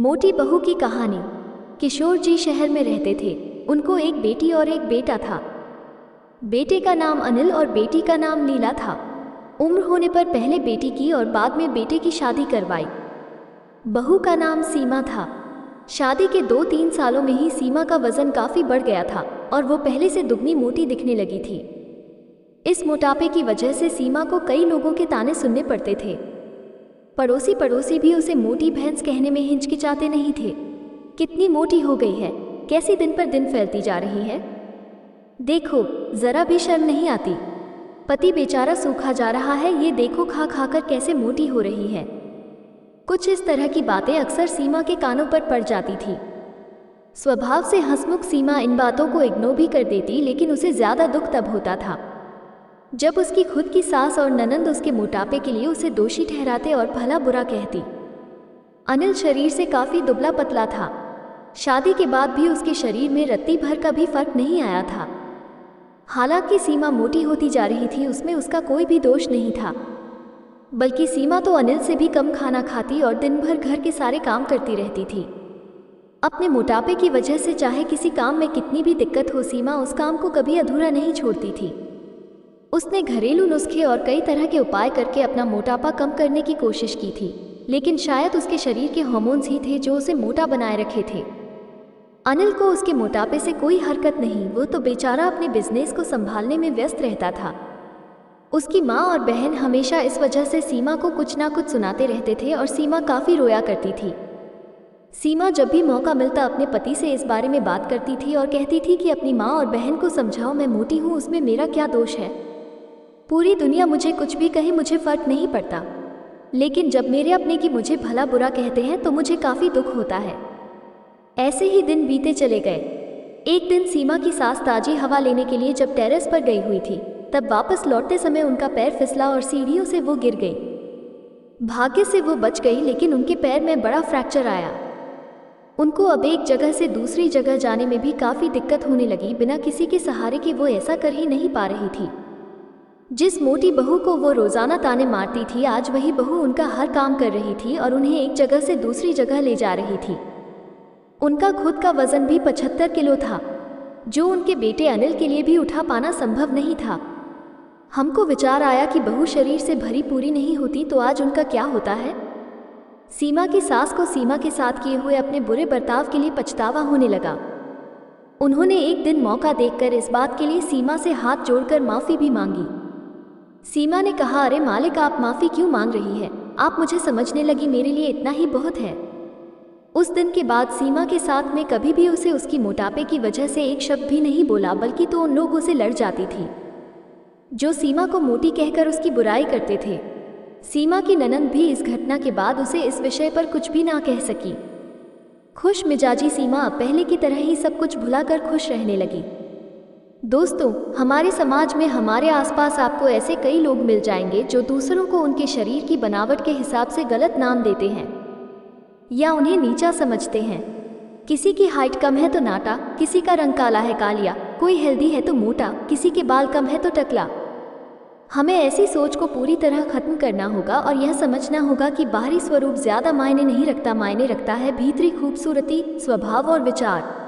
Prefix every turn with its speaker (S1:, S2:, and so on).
S1: मोटी बहू की कहानी। किशोर जी शहर में रहते थे। उनको एक बेटी और एक बेटा था। बेटे का नाम अनिल और बेटी का नाम नीला था। उम्र होने पर पहले बेटी की और बाद में बेटे की शादी करवाई। बहू का नाम सीमा था। शादी के 2-3 सालों में ही सीमा का वजन काफ़ी बढ़ गया था और वो पहले से दुगनी मोटी दिखने लगी थी। इस मोटापे की वजह से सीमा को कई लोगों के ताने सुनने पड़ते थे। पड़ोसी भी उसे मोटी भैंस कहने में हिचकिचाते नहीं थे। कितनी मोटी हो गई है, कैसी दिन पर दिन फैलती जा रही है, देखो जरा भी शर्म नहीं आती। पति बेचारा सूखा जा रहा है, ये देखो खा खा कर कैसे मोटी हो रही है। कुछ इस तरह की बातें अक्सर सीमा के कानों पर पड़ जाती थी। स्वभाव से हंसमुख सीमा इन बातों को इग्नोर भी कर देती, लेकिन उसे ज़्यादा दुख तब होता था जब उसकी खुद की सास और ननंद उसके मोटापे के लिए उसे दोषी ठहराते और भला बुरा कहती। अनिल शरीर से काफ़ी दुबला पतला था। शादी के बाद भी उसके शरीर में रत्ती भर का भी फर्क नहीं आया था। हालांकि सीमा मोटी होती जा रही थी, उसमें उसका कोई भी दोष नहीं था, बल्कि सीमा तो अनिल से भी कम खाना खाती और दिन भर घर के सारे काम करती रहती थी। अपने मोटापे की वजह से चाहे किसी काम में कितनी भी दिक्कत हो, सीमा उस काम को कभी अधूरा नहीं छोड़ती थी। उसने घरेलू नुस्खे और कई तरह के उपाय करके अपना मोटापा कम करने की कोशिश की थी, लेकिन शायद उसके शरीर के हार्मोन्स ही थे जो उसे मोटा बनाए रखे थे। अनिल को उसके मोटापे से कोई हरकत नहीं, वो तो बेचारा अपने बिजनेस को संभालने में व्यस्त रहता था। उसकी माँ और बहन हमेशा इस वजह से सीमा को कुछ ना कुछ सुनाते रहते थे और सीमा काफ़ी रोया करती थी। सीमा जब भी मौका मिलता अपने पति से इस बारे में बात करती थी और कहती थी कि अपनी माँ और बहन को समझाओ, मैं मोटी हूँ, उसमें मेरा क्या दोष है। पूरी दुनिया मुझे कुछ भी कहे, मुझे फर्क नहीं पड़ता, लेकिन जब मेरे अपने की मुझे भला बुरा कहते हैं तो मुझे काफ़ी दुख होता है। ऐसे ही दिन बीते चले गए। एक दिन सीमा की सास ताज़ी हवा लेने के लिए जब टेरेस पर गई हुई थी, तब वापस लौटते समय उनका पैर फिसला और सीढ़ियों से वो गिर गई। भाग्य से वो बच गई, लेकिन उनके पैर में बड़ा फ्रैक्चर आया। उनको अब एक जगह से दूसरी जगह जाने में भी काफ़ी दिक्कत होने लगी। बिना किसी के सहारे के वो ऐसा कर ही नहीं पा रही थी। जिस मोटी बहू को वो रोज़ाना ताने मारती थी, आज वही बहू उनका हर काम कर रही थी और उन्हें एक जगह से दूसरी जगह ले जा रही थी। उनका खुद का वज़न भी 75 किलो था, जो उनके बेटे अनिल के लिए भी उठा पाना संभव नहीं था। हमको विचार आया कि बहू शरीर से भरी पूरी नहीं होती तो आज उनका क्या होता है। सीमा की सास को सीमा के साथ किए हुए अपने बुरे बर्ताव के लिए पछतावा होने लगा। उन्होंने एक दिन मौका देखकर इस बात के लिए सीमा से हाथ जोड़कर माफ़ी भी मांगी। सीमा ने कहा, अरे मालिक, आप माफ़ी क्यों मांग रही है, आप मुझे समझने लगी, मेरे लिए इतना ही बहुत है। उस दिन के बाद सीमा के साथ में कभी भी उसे उसकी मोटापे की वजह से एक शब्द भी नहीं बोला, बल्कि तो उन लोगों से लड़ जाती थी जो सीमा को मोटी कहकर उसकी बुराई करते थे। सीमा की ननंद भी इस घटना के बाद उसे इस विषय पर कुछ भी ना कह सकी। खुश मिजाजी सीमा अब पहले की तरह ही सब कुछ भुलाकर खुश रहने लगी। दोस्तों, हमारे समाज में, हमारे आसपास आपको ऐसे कई लोग मिल जाएंगे जो दूसरों को उनके शरीर की बनावट के हिसाब से गलत नाम देते हैं या उन्हें नीचा समझते हैं। किसी की हाइट कम है तो नाटा, किसी का रंग काला है कालिया, कोई हेल्दी है तो मोटा, किसी के बाल कम है तो टकला। हमें ऐसी सोच को पूरी तरह खत्म करना होगा और यह समझना होगा कि बाहरी स्वरूप ज़्यादा मायने नहीं रखता, मायने रखता है भीतरी खूबसूरती, स्वभाव और विचार।